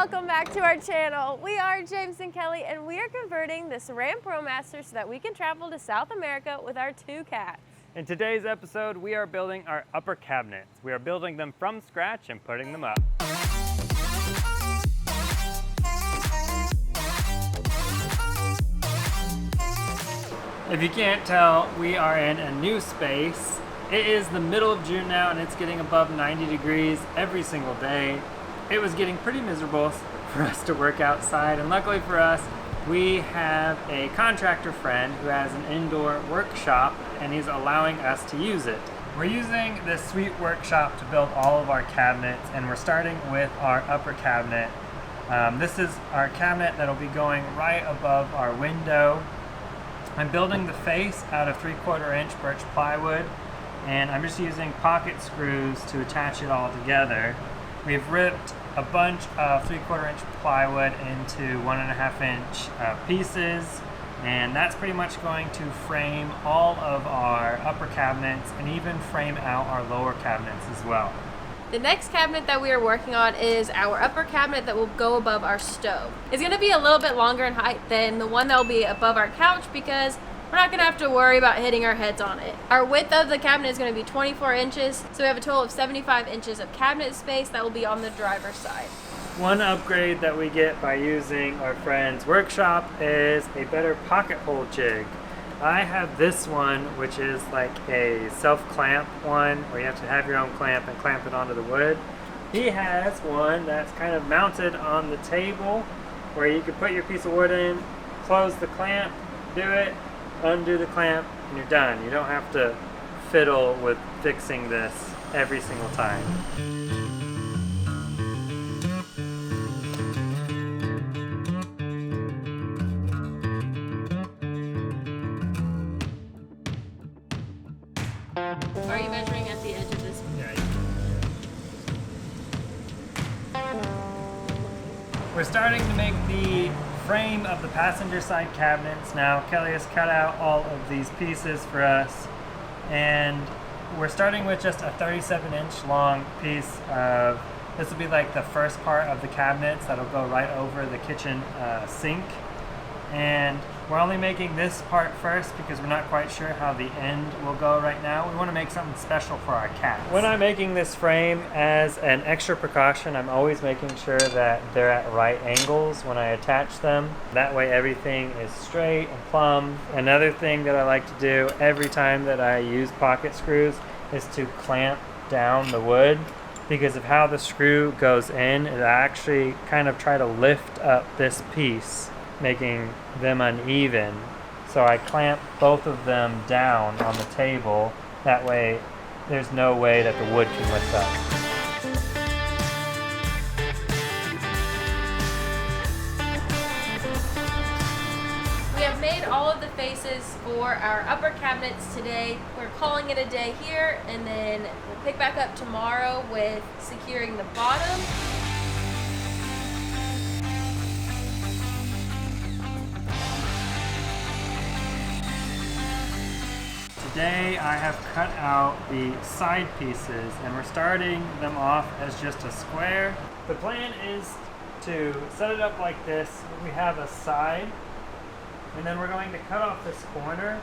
welcome back to our channel. We are James and Kelly, and we are converting this Ram ProMaster so that we can travel to South America with our 2 cats. In today's episode, we are building our upper cabinets. We are building them from scratch and putting them up. If you can't tell, we are in a new space. It is the middle of June now, and it's getting above 90 degrees every single day. It was getting pretty miserable for us to work outside, and luckily for us, we have a contractor friend who has an indoor workshop, and he's allowing us to use it. We're using this sweet workshop to build all of our cabinets, and we're starting with our upper cabinet. This is our cabinet that'll be going right above our window. I'm building the face out of 3/4 inch birch plywood, and I'm just using pocket screws to attach it all together. We've ripped a bunch of 3/4 inch plywood into 1.5 inch pieces, and that's pretty much going to frame all of our upper cabinets and even frame out our lower cabinets as well. The next cabinet that we are working on is our upper cabinet that will go above our stove. It's going to be a little bit longer in height than the one that will be above our couch because we're not going to have to worry about hitting our heads on it. Our width of the cabinet is going to be 24 inches, so we have a total of 75 inches of cabinet space that will be on the driver's side. One upgrade that we get by using our friend's workshop is a better pocket hole jig. I have this one, which is like a self-clamp one, where you have to have your own clamp and clamp it onto the wood. He has one that's kind of mounted on the table, where you can put your piece of wood in, close the clamp, do it, undo the clamp, and you're done. You don't have to fiddle with fixing this every single time. Are you measuring at the edge of this? Yeah. We're starting to make the frame of the passenger side cabinets now. Kelly has cut out all of these pieces for us, and we're starting with just a 37-inch long piece of, this will be like the first part of the cabinets that'll go right over the kitchen sink, and we're only making this part first because we're not quite sure how the end will go right now. We want to make something special for our cats. When I'm making this frame, as an extra precaution, I'm always making sure that they're at right angles when I attach them. That way everything is straight and plumb. Another thing that I like to do every time that I use pocket screws is to clamp down the wood, because of how the screw goes in, it actually kind of try to lift up this piece, making them uneven. So I clamp both of them down on the table. That way there's no way that the wood can lift up. We have made all of the faces for our upper cabinets today. We're calling it a day here, and then we'll pick back up tomorrow with securing the bottom. Today I have cut out the side pieces, and we're starting them off as just a square. The plan is to set it up like this. We have a side, and then we're going to cut off this corner,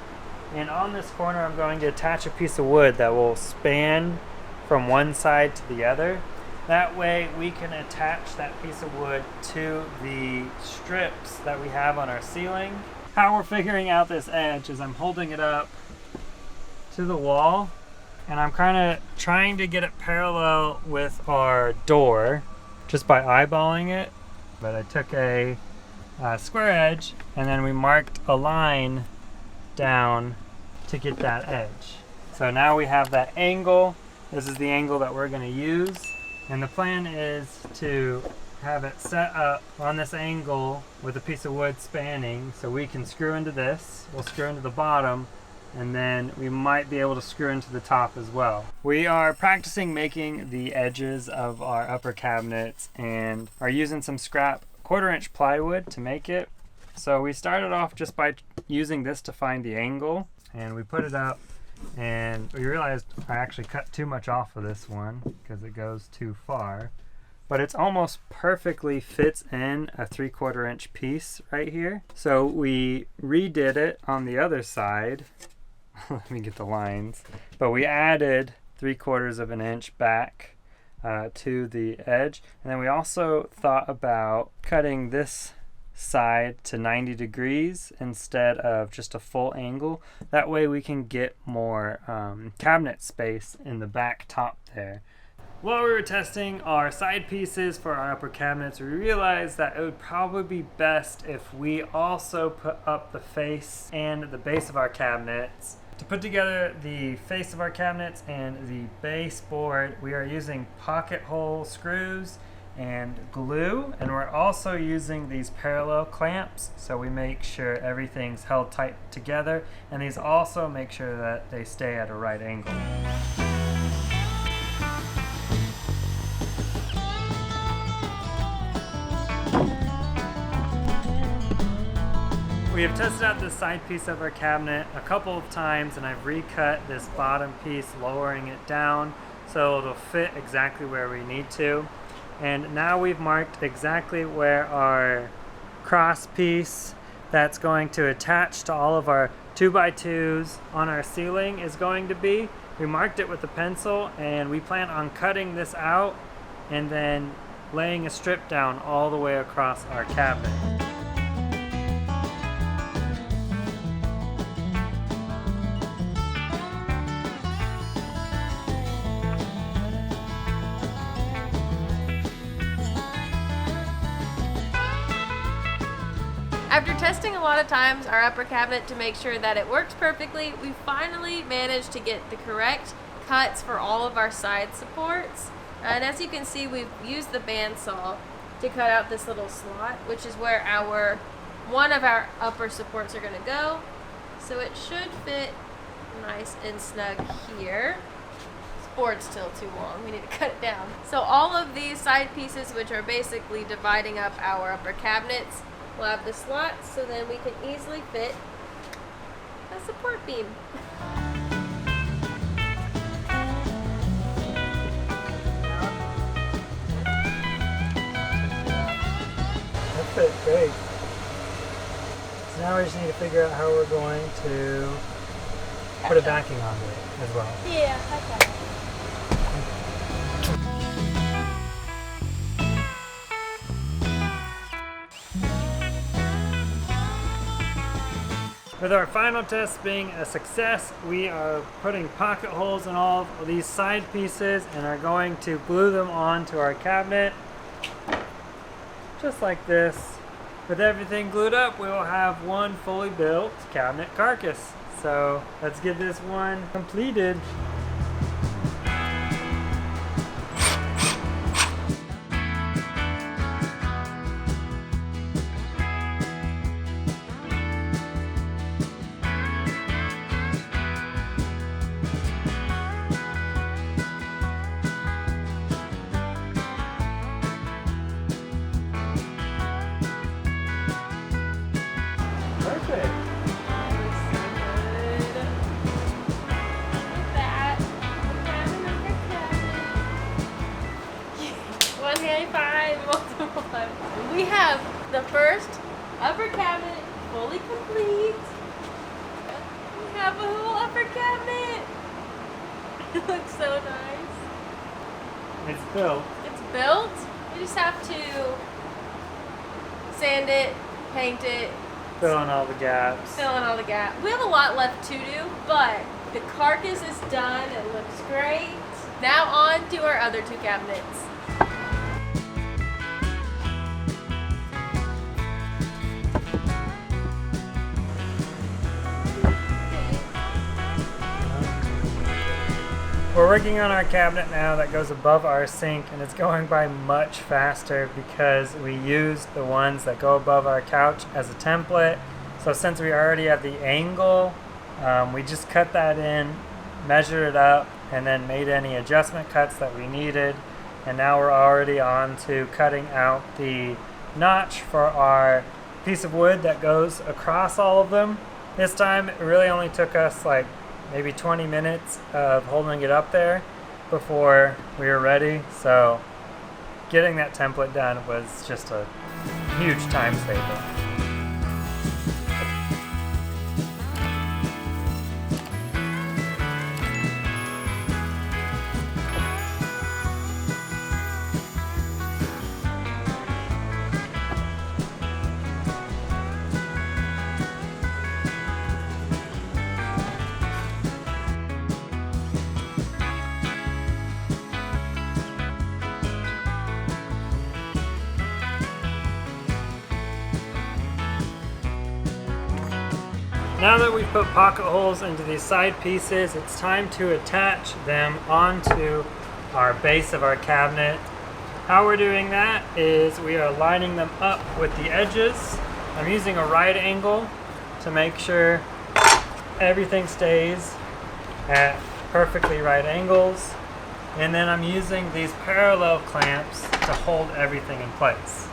and on this corner I'm going to attach a piece of wood that will span from one side to the other. That way we can attach that piece of wood to the strips that we have on our ceiling. How we're figuring out this edge is I'm holding it up to the wall, and I'm kind of trying to get it parallel with our door just by eyeballing it. But I took a square edge, and then we marked a line down to get that edge. So now we have that angle. This is the angle that we're going to use, and the plan is to have it set up on this angle with a piece of wood spanning, so we can screw into this. We'll screw into the bottom, and then we might be able to screw into the top as well. We are practicing making the edges of our upper cabinets and are using some scrap 1/4 inch plywood to make it. So we started off just by using this to find the angle, and we put it up, and we realized I actually cut too much off of this one because it goes too far. but it's almost perfectly fits in a 3/4 inch piece right here. So we redid it on the other side. Let me get the lines. But we added 3/4 of an inch back to the edge. And then we also thought about cutting this side to 90 degrees instead of just a full angle. That way we can get more cabinet space in the back top there. While we were testing our side pieces for our upper cabinets, we realized that it would probably be best if we also put up the face and the base of our cabinets. To put together the face of our cabinets and the base board, we are using pocket hole screws and glue, and we're also using these parallel clamps so we make sure everything's held tight together, and these also make sure that they stay at a right angle. We have tested out this side piece of our cabinet a couple of times, and I've recut this bottom piece, lowering it down so it'll fit exactly where we need to. And now we've marked exactly where our cross piece that's going to attach to all of our 2x2s on our ceiling is going to be. We marked it with a pencil, and we plan on cutting this out and then laying a strip down all the way across our cabinet. After testing a lot of times our upper cabinet to make sure that it works perfectly, we finally managed to get the correct cuts for all of our side supports. And as you can see, we've used the bandsaw to cut out this little slot, which is where one of our upper supports are going to go. So it should fit nice and snug here. This board's still too long. We need to cut it down. So all of these side pieces, which are basically dividing up our upper cabinets, we'll have the slots, so then we can easily fit a support beam. That fit great. So now we just need to figure out how we're going to put a backing onto it as well. Yeah, okay. With our final test being a success, we are putting pocket holes in all of these side pieces and are going to glue them onto our cabinet. Just like this. With everything glued up, we will have one fully built cabinet carcass. So let's get this one completed. Perfect. We have the first upper cabinet fully complete. We have a whole upper cabinet. It looks so nice. It's built. It's built. We just have to sand it, paint it, Fill in all the gaps. fill in all the gaps. We have a lot left to do, but the carcass is done. It looks great. Now on to our other two cabinets. We're working on our cabinet now that goes above our sink, and it's going by much faster because we used the ones that go above our couch as a template. So since we already have the angle, we just cut that in, measured it up, and then made any adjustment cuts that we needed. And now we're already on to cutting out the notch for our piece of wood that goes across all of them. This time it really only took us like maybe 20 minutes of holding it up there before we were ready. So getting that template done was just a huge time saver. Now that we've put pocket holes into these side pieces, it's time to attach them onto our base of our cabinet. How we're doing that is we are lining them up with the edges. I'm using a right angle to make sure everything stays at perfectly right angles. And then I'm using these parallel clamps to hold everything in place.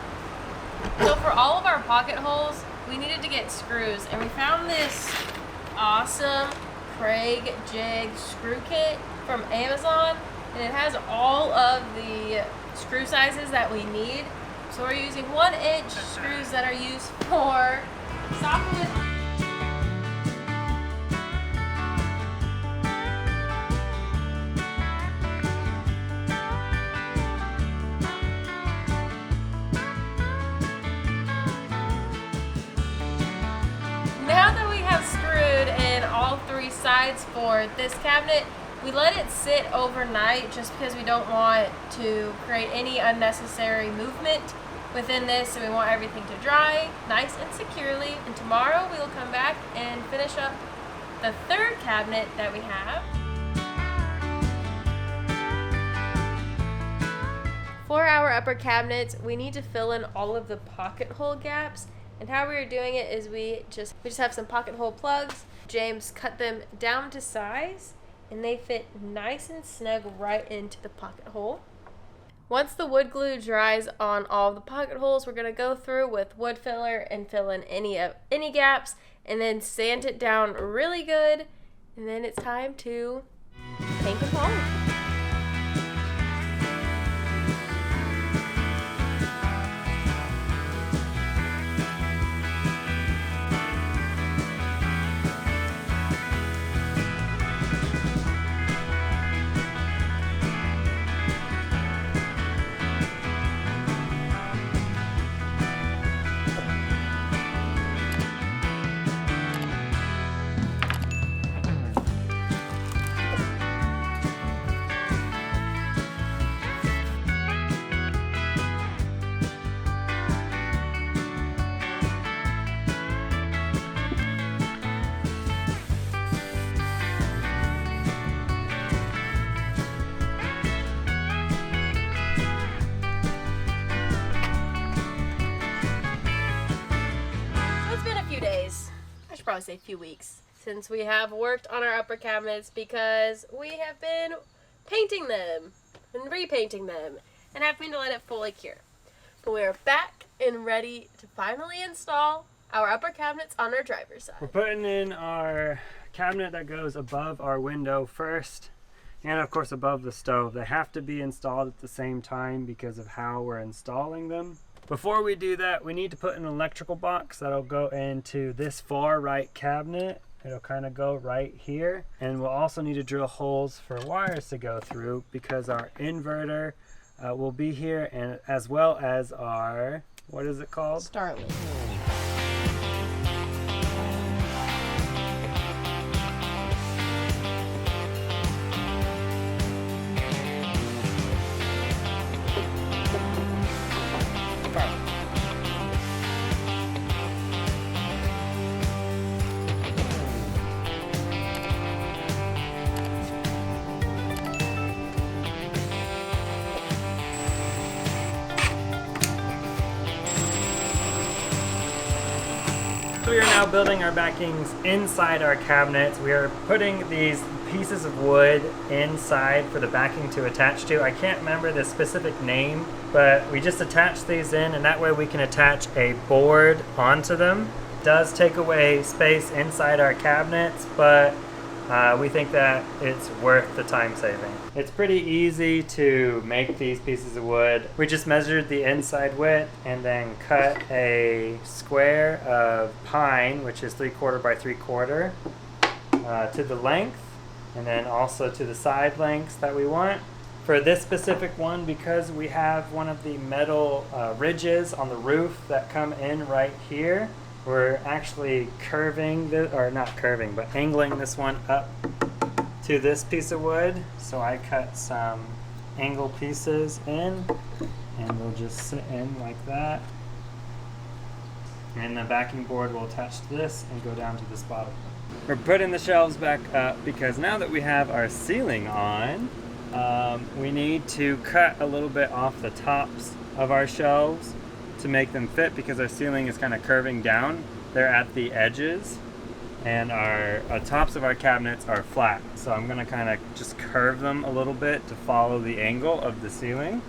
So for all of our pocket holes, we needed to get screws, and we found this awesome Craig jig screw kit from Amazon, and it has all of the screw sizes that we need. So we're using 1-inch screws that are used for socket. Now that we have screwed in all 3 sides for this cabinet, we let it sit overnight just because we don't want to create any unnecessary movement within this, so we want everything to dry nice and securely. And tomorrow we will come back and finish up the 3rd cabinet that we have. For our upper cabinets, we need to fill in all of the pocket hole gaps. And how we are doing it is we just have some pocket hole plugs. James cut them down to size, and they fit nice and snug right into the pocket hole. Once the wood glue dries on all the pocket holes, we're going to go through with wood filler and fill in any gaps, and then sand it down really good. And then it's time to paint and polish. Probably say a few weeks since we have worked on our upper cabinets, because we have been painting them and repainting them and having to let it fully cure. But we are back and ready to finally install our upper cabinets on our driver's side. We're putting in our cabinet that goes above our window first, and of course above the stove. They have to be installed at the same time because of how we're installing them. Before we do that, we need to put an electrical box that'll go into this far right cabinet. It'll kind of go right here. And we'll also need to drill holes for wires to go through, because our inverter will be here, and as well as our, what is it called? Starlink. We are now building our backings inside our cabinets. We are putting these pieces of wood inside for the backing to attach to. I can't remember the specific name, but we just attach these in, and that way we can attach a board onto them. It does take away space inside our cabinets, but we think that it's worth the time saving. It's pretty easy to make these pieces of wood. We just measured the inside width and then cut a square of pine, which is 3/4 by 3/4, to the length, and then also to the side lengths that we want. For this specific one, because we have one of the metal ridges on the roof that come in right here, we're actually curving or not curving, but angling this one up to this piece of wood. So I cut some angle pieces in, and they'll just sit in like that. And the backing board will attach to this and go down to this bottom. We're putting the shelves back up because now that we have our ceiling on, we need to cut a little bit off the tops of our shelves to make them fit, because our ceiling is kind of curving down. They're at the edges, and our tops of our cabinets are flat. So I'm going to kind of just curve them a little bit to follow the angle of the ceiling,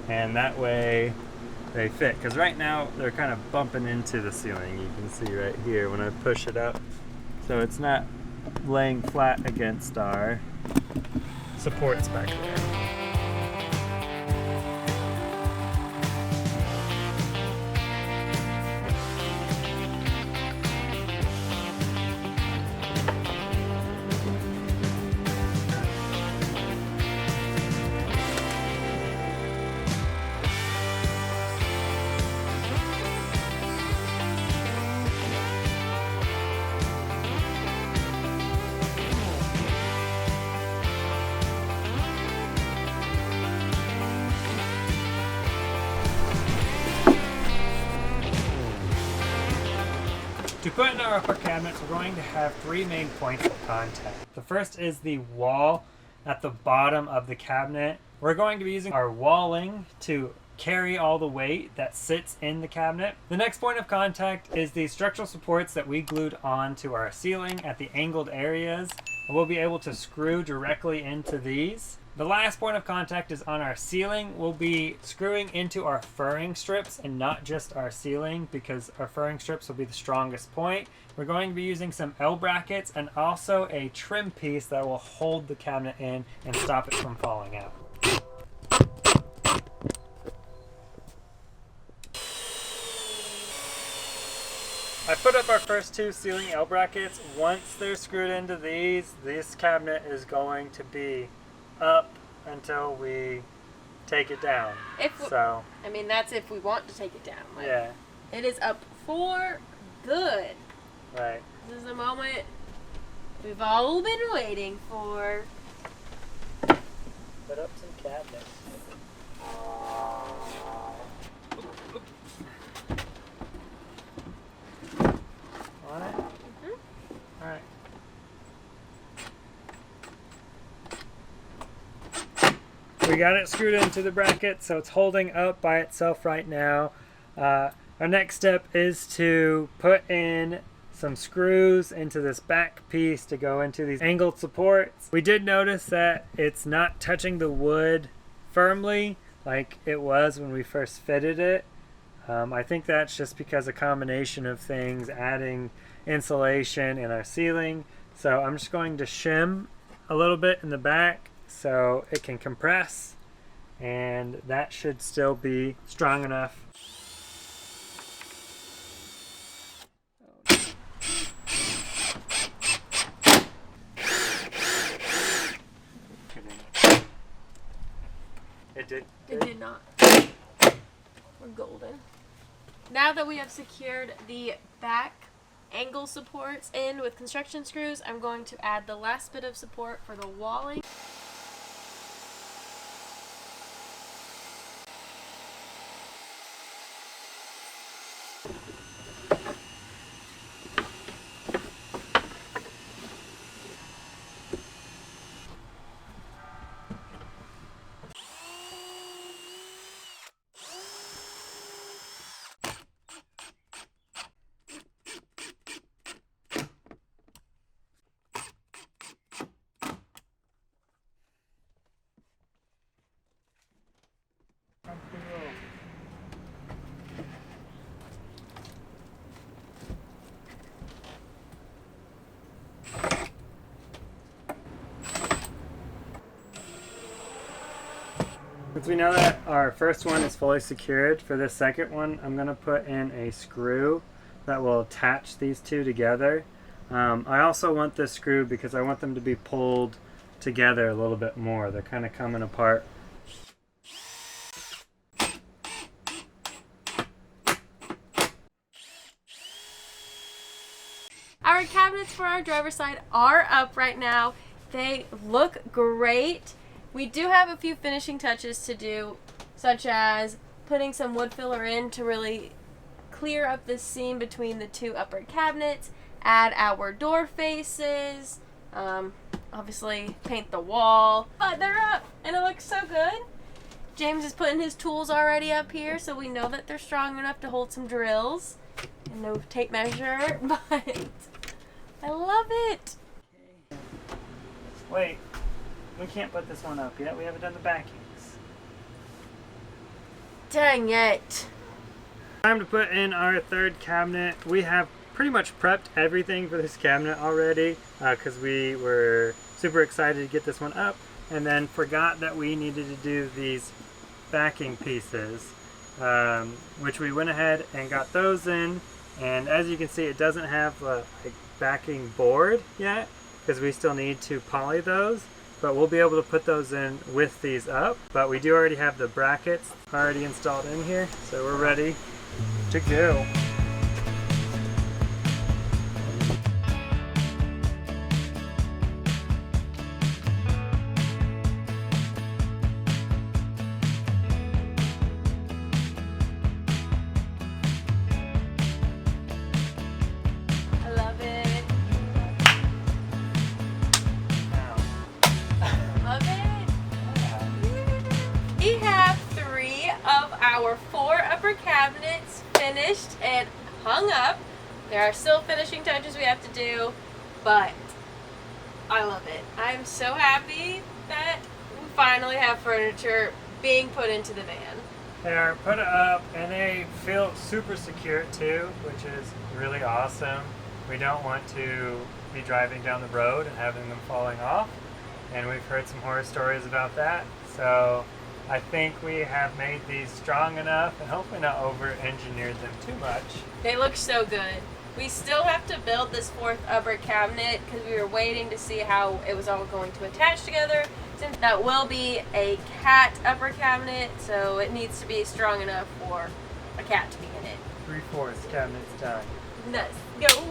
and that way they fit. Because right now they're kind of bumping into the ceiling. You can see right here when I push it up. So it's not laying flat against our supports back there. To put in our upper cabinets, we're going to have 3 main points of contact. The first is the wall at the bottom of the cabinet. We're going to be using our walling to carry all the weight that sits in the cabinet. The next point of contact is the structural supports that we glued onto our ceiling at the angled areas. We'll be able to screw directly into these. The last point of contact is on our ceiling. We'll be screwing into our furring strips and not just our ceiling, because our furring strips will be the strongest point. We're going to be using some L brackets and also a trim piece that will hold the cabinet in and stop it from falling out. I put up our first 2 ceiling L brackets. Once they're screwed into these, this cabinet is going to be up until we take it down. I mean, that's if we want to take it down. Like, yeah. It is up for good. Right. This is the moment we've all been waiting for. Put up some cabinets. On it? Mm-hmm. All right. We got it screwed into the bracket, so it's holding up by itself right now. Our next step is to put in some screws into this back piece to go into these angled supports. We did notice that it's not touching the wood firmly like it was when we first fitted it. I think that's just because a combination of things, adding insulation in our ceiling. So I'm just going to shim a little bit in the back so it can compress, and that should still be strong enough. It did not. We're golden. Now that we have secured the back angle supports in with construction screws, I'm going to add the last bit of support for the walling. Since we know that our first one is fully secured, for this second one, I'm going to put in a screw that will attach these two together. I also want this screw because I want them to be pulled together a little bit more. They're kind of coming apart. Our cabinets for our driver's side are up right now. They look great. We do have a few finishing touches to do, such as putting some wood filler in to really clear up the seam between the two upper cabinets, add our door faces, obviously paint the wall, but they're up and it looks so good. James is putting his tools already up here, so we know that they're strong enough to hold some drills and no tape measure, but I love it. Wait, we can't put this one up yet. We haven't done the backings. Dang it. Time to put in our third cabinet. We have pretty much prepped everything for this cabinet already because we were super excited to get this one up and then forgot that we needed to do these backing pieces, which we went ahead and got those in. And as you can see, it doesn't have a backing board yet because we still need to poly those, but we'll be able to put those in with these up. But we do already have the brackets already installed in here, so we're ready to go. I love it. Love it. We have 3 of our 4 upper cabinets finished and hung up. There are still finishing touches we have to do, but I love it. I'm so happy that we finally have furniture being put into the van. They are put up and they feel super secure too, which is really awesome. We don't want to be driving down the road and having them falling off, and we've heard some horror stories about that. So I think we have made these strong enough and hopefully not over-engineered them too much. They look so good. We still have to build this 4th upper cabinet because we were waiting to see how it was all going to attach together. Since that will be a cat upper cabinet, so it needs to be strong enough for a cat to be in it. 3/4 cabinet's done. Let's go.